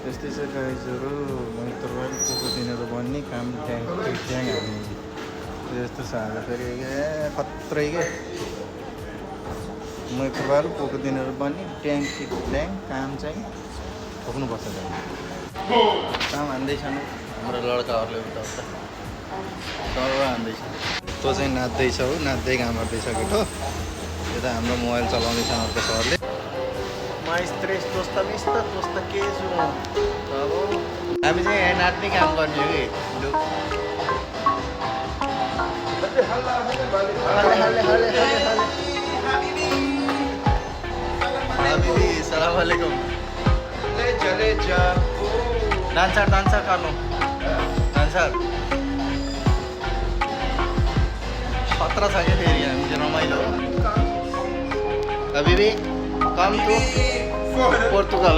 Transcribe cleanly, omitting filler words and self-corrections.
यस्तै छ गाइजहरू मैत्रवाल पोको दिनहरू बन्ने काम ट्याङ हाल्ने यस्तो छ आज फेरि खत्रै के मैत्रवाल पोको दिनहरू बन्ने ट्याङ काम चाहिँ ठोक्नुपर्छ काम हान्दैछन् हाम्रो लड्काहरूले उता उता डर हान्दैछ तँ चाहिँ नाच्दैछ हो नाच्दै काम गर्दैछ केटो यता हाम्रो मोबाइल चलाउँदैछ अर्को सरले माइस्ट्रेस दोस्त मिस्ता दोस्त के छु अब हामी चाहिँ यहाँ नाच्ने काम गर्ने हो कि हाबिबी सलाम अलैकुम चले जा डान्सर गर्नु डान्सर खतरा छ क्या फेरि हामी चाहिँ रमाइलो हाबिबी कम टु पोर्तुगल